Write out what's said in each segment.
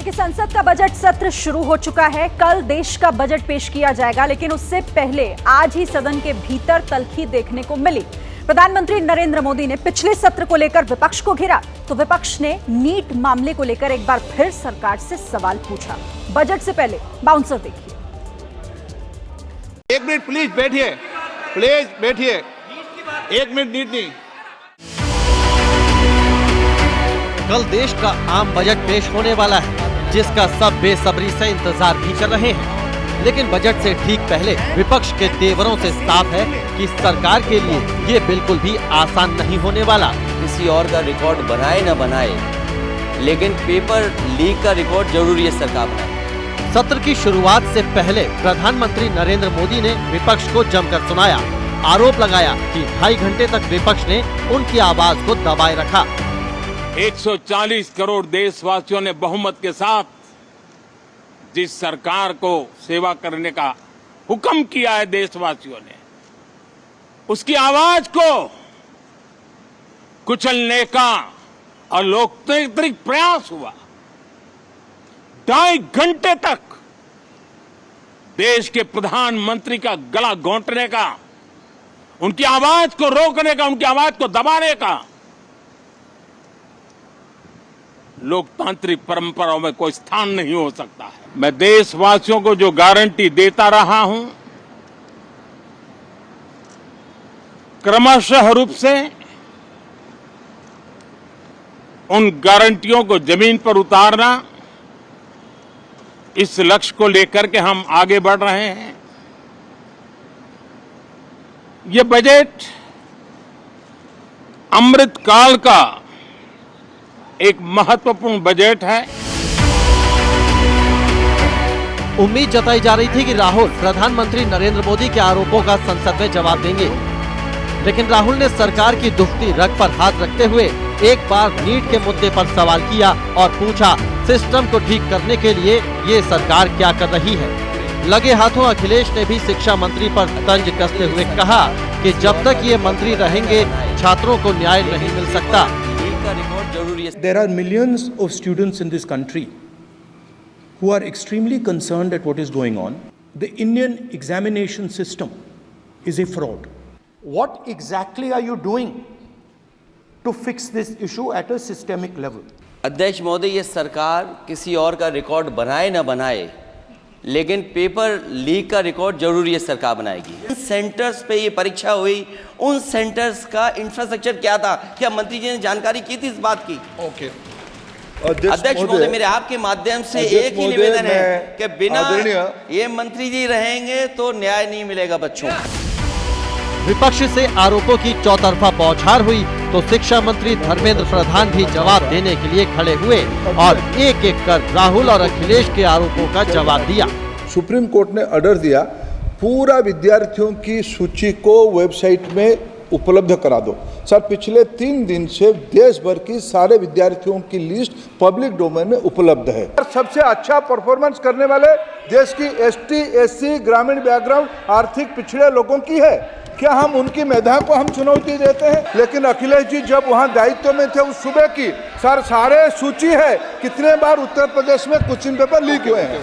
देखिए, संसद का बजट सत्र शुरू हो चुका है। कल देश का बजट पेश किया जाएगा, लेकिन उससे पहले आज ही सदन के भीतर तल्खी देखने को मिली। प्रधानमंत्री नरेंद्र मोदी ने पिछले सत्र को लेकर विपक्ष को घेरा, तो विपक्ष ने नीट मामले को लेकर एक बार फिर सरकार से सवाल पूछा। बजट से पहले बाउंसर देखिए। एक मिनट प्लीज बैठिए, प्लीज बैठिए। एक मिनट नीट नहीं। कल देश का आम बजट पेश होने वाला है, जिसका सब बेसब्री से इंतजार भी कर रहे हैं। लेकिन बजट से ठीक पहले विपक्ष के तेवरों से साफ है कि सरकार के लिए ये बिल्कुल भी आसान नहीं होने वाला। किसी और का रिकॉर्ड बनाए न बनाए, लेकिन पेपर लीक का रिकॉर्ड जरूरी है सरकार बनाए। सत्र की शुरुआत से पहले प्रधानमंत्री नरेंद्र मोदी ने विपक्ष को जमकर सुनाया। आरोप लगाया कि 2.5 घंटे तक विपक्ष ने उनकी आवाज को दबाए रखा। 140 करोड़ देशवासियों ने बहुमत के साथ जिस सरकार को सेवा करने का हुक्म किया है देशवासियों ने, उसकी आवाज को कुचलने का अलोकतांत्रिक प्रयास हुआ। 2.5 घंटे तक देश के प्रधानमंत्री का गला घोंटने का, उनकी आवाज को रोकने का, उनकी आवाज को दबाने का लोकतांत्रिक परंपराओं में कोई स्थान नहीं हो सकता है। मैं देशवासियों को जो गारंटी देता रहा हूं, क्रमशः रूप से उन गारंटियों को जमीन पर उतारना, इस लक्ष्य को लेकर के हम आगे बढ़ रहे हैं। ये बजट अमृतकाल का एक महत्वपूर्ण बजट है। उम्मीद जताई जा रही थी कि राहुल प्रधानमंत्री नरेंद्र मोदी के आरोपों का संसद में जवाब देंगे, लेकिन राहुल ने सरकार की दुखती रग पर हाथ रखते हुए एक बार नीट के मुद्दे पर सवाल किया और पूछा, सिस्टम को ठीक करने के लिए ये सरकार क्या कर रही है। लगे हाथों अखिलेश ने भी शिक्षा मंत्री पर तंज कसते हुए कहा कि जब तक ये मंत्री रहेंगे छात्रों को न्याय नहीं मिल सकता। There are millions of students in this country who are extremely concerned at what is going on. The Indian examination system is a fraud. What exactly are you doing to fix this issue at a systemic level? अध्यक्ष महोदय, ये सरकार किसी और का record बनाए न बनाए, लेकिन पेपर लीक का रिकॉर्ड जरूरी है सरकार बनाएगी। सेंटर्स पे ये परीक्षा हुई, उन सेंटर्स का इंफ्रास्ट्रक्चर क्या था, क्या मंत्री जी ने जानकारी की थी इस बात की? ओके। अध्यक्ष महोदय, मेरे आपके माध्यम से एक ही निवेदन है कि बिना ये मंत्री जी रहेंगे तो न्याय नहीं मिलेगा बच्चों। विपक्ष से आरोपों की चौतरफा बौछार हुई तो शिक्षा मंत्री धर्मेंद्र प्रधान भी जवाब देने के लिए खड़े हुए और एक एक कर राहुल और अखिलेश के आरोपों का जवाब दिया। सुप्रीम कोर्ट ने ऑर्डर दिया, पूरा विद्यार्थियों की सूची को वेबसाइट में उपलब्ध करा दो। सर, पिछले 3 दिन से देश भर की सारे विद्यार्थियों की लिस्ट पब्लिक डोमेन में उपलब्ध है। सबसे अच्छा परफॉर्मेंस करने वाले देश की एसटी, एससी, ग्रामीण बैकग्राउंड, आर्थिक पिछड़े लोगों की है। क्या हम उनकी मेधा को हम चुनौती देते हैं? लेकिन अखिलेश जी जब वहां दायित्व में थे उस सूबे की, सर सारे सूची है कितने बार उत्तर प्रदेश में क्वेश्चन पेपर लीक हुए हैं।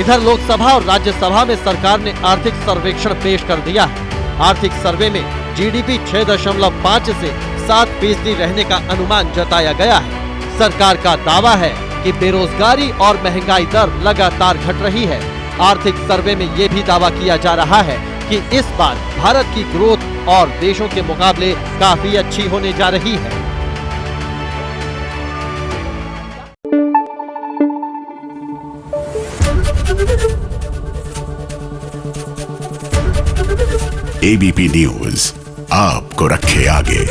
इधर लोकसभा और राज्यसभा में सरकार ने आर्थिक सर्वेक्षण पेश कर दिया है। आर्थिक सर्वे में जीडीपी 6.5 से 7% रहने का अनुमान जताया गया है। सरकार का दावा है कि बेरोजगारी और महंगाई दर लगातार घट रही है। आर्थिक सर्वे में ये भी दावा किया जा रहा है कि इस बार भारत की ग्रोथ और देशों के मुकाबले काफी अच्छी होने जा रही है। एबीपी न्यूज आपको रखे आगे।